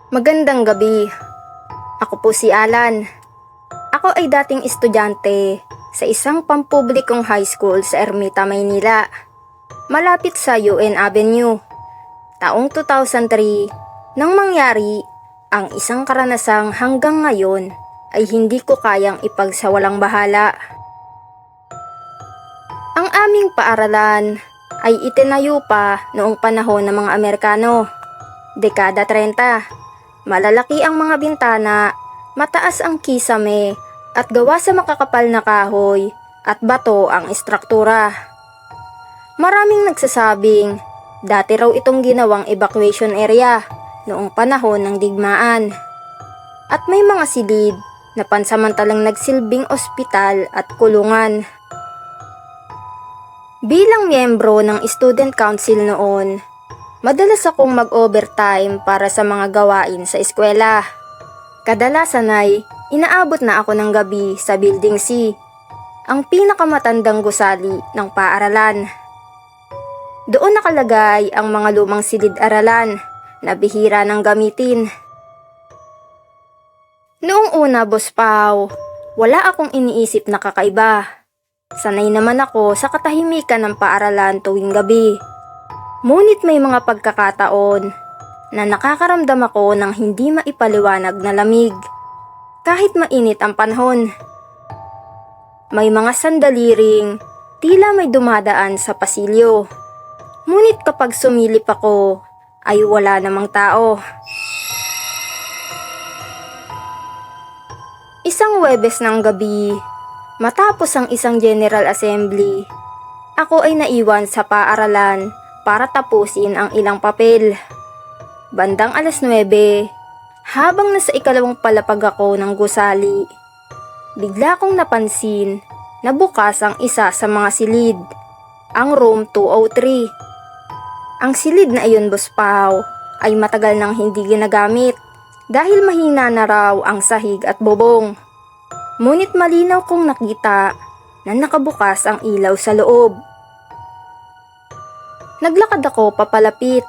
Magandang gabi. Ako po si Alan. Ako ay dating estudyante sa isang pampublikong high school sa Ermita, Maynila, malapit sa UN Avenue. Taong 2003, nang mangyari ang isang karanasang hanggang ngayon ay hindi ko kayang ipagsawalang bahala. Ang aming paaralan ay itinayo pa noong panahon ng mga Amerikano, dekada 30. Malalaki ang mga bintana, mataas ang kisame at gawa sa makakapal na kahoy at bato ang istruktura. Maraming nagsasabing dati raw itong ginawang evacuation area noong panahon ng digmaan. At may mga silid na pansamantalang nagsilbing ospital at kulungan. Bilang miyembro ng student council noon, madalas akong mag-overtime para sa mga gawain sa eskwela. Kadalasan ay inaabot na ako ng gabi sa Building C, ang pinakamatandang gusali ng paaralan. Doon nakalagay ang mga lumang silid-aralan na bihira ng gamitin. Noong una, Boss Pao, wala akong iniisip na kakaiba. Sanay naman ako sa katahimikan ng paaralan tuwing gabi. Ngunit may mga pagkakataon na nakakaramdam ako ng hindi maipaliwanag na lamig, kahit mainit ang panahon. May mga sandali ring tila may dumadaan sa pasilyo. Ngunit kapag sumilip ako, ay wala namang tao. Isang Huwebes ng gabi, matapos ang isang General Assembly, ako ay naiwan sa paaralan para tapusin ang ilang papel. Bandang 9:00, habang nasa ikalawang palapag ako ng gusali, bigla kong napansin na bukas ang isa sa mga silid, ang room 203. Ang silid na iyon, Boss Pao, ay matagal nang hindi ginagamit dahil mahina na raw ang sahig at bubong. Ngunit malinaw kong nakita na nakabukas ang ilaw sa loob. Naglakad ako papalapit.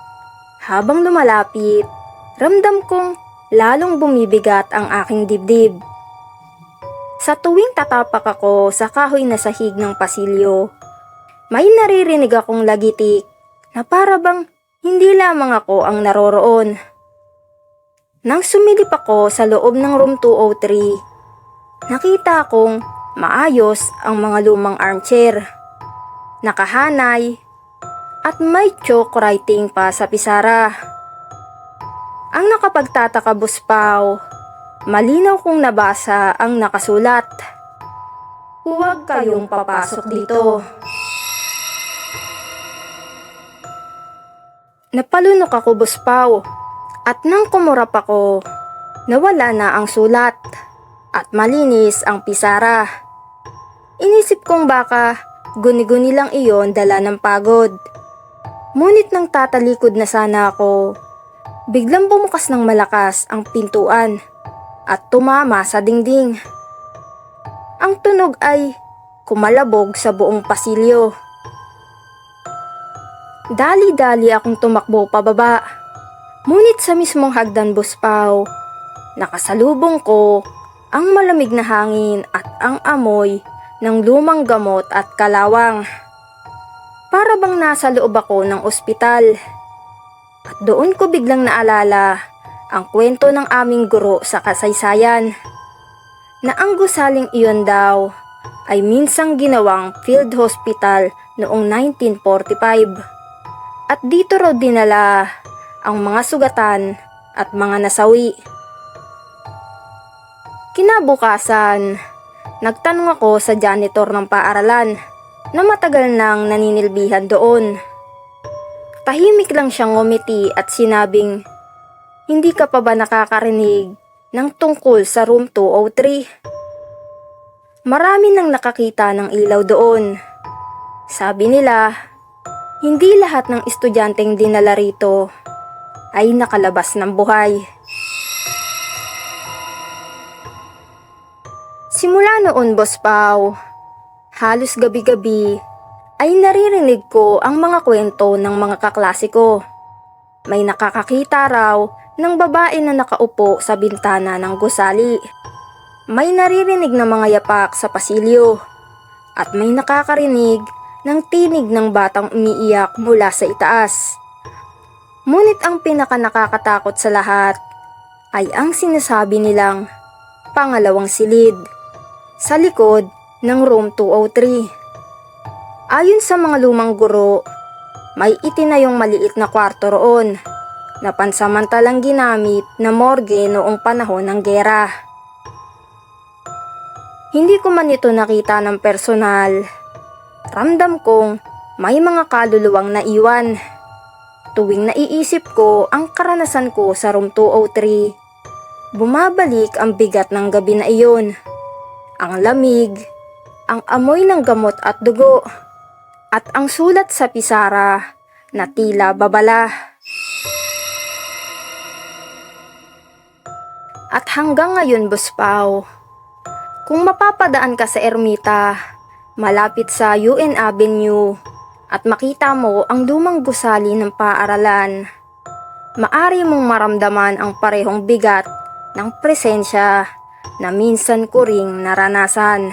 Habang lumalapit, ramdam kong lalong bumibigat ang aking dibdib. Sa tuwing tatapak ako sa kahoy na sahig ng pasilyo, may naririnig akong lagitik na para bang hindi lamang ako ang naroroon. Nang sumilip ako sa loob ng room 203, nakita kong maayos ang mga lumang armchair, nakahanay, at may chalk writing pa sa pisara. Ang nakapagtataka, Boss Pao, malinaw kong nabasa ang nakasulat. Huwag kayong papasok dito. Napalunok ako, Boss Pao, at nang kumurap ako, nawala na ang sulat at malinis ang pisara. Inisip kong baka guni-guni lang iyon dala ng pagod. Ngunit nang tatalikod na sana ako, biglang bumukas ng malakas ang pintuan at tumama sa dingding. Ang tunog ay kumalabog sa buong pasilyo. Dali-dali akong tumakbo pababa. Ngunit sa mismong hagdan, Boss Pao, nakasalubong ko ang malamig na hangin at ang amoy ng lumang gamot at kalawang. Para bang nasa loob ako ng ospital. At doon ko biglang naalala ang kwento ng aming guro sa kasaysayan, na ang gusaling iyon daw ay minsang ginawang field hospital noong 1945. At dito raw dinala ang mga sugatan at mga nasawi. Kinabukasan, nagtanong ako sa janitor ng paaralan na matagal nang naninilbihan doon. Tahimik lang siyang ngumiti at sinabing, "Hindi ka pa ba nakakarinig ng tungkol sa room 203? Marami nang nakakita ng ilaw doon. Sabi nila, hindi lahat ng estudyanteng dinala rito ay nakalabas ng buhay." Simula noon, Boss Pao, halos gabi-gabi ay naririnig ko ang mga kwento ng mga kaklase ko. may nakakakita raw ng babae na nakaupo sa bintana ng gusali. May naririnig na mga yapak sa pasilyo at may nakakarinig ng tinig ng batang umiiyak mula sa itaas. Ngunit ang pinakanakakatakot sa lahat ay ang sinasabi nilang pangalawang silid sa likod ng room 203. Ayon sa mga lumang guro, may itinayong maliit na kwarto roon na pansamantalang ginamit na morgue noong panahon ng gera. Hindi ko man ito nakita ng personal, ramdam kong may mga kaluluwang naiwan. Tuwing naiisip ko ang karanasan ko sa room 203, bumabalik ang bigat ng gabi na iyon. Ang lamig, ang amoy ng gamot at dugo, at ang sulat sa pisara na tila babala. At hanggang ngayon, Boss Pao, kung mapapadaan ka sa ermita, malapit sa UN Avenue, at makita mo ang lumang gusali ng paaralan, maari mong maramdaman ang parehong bigat ng presensya na minsan ko ring naranasan.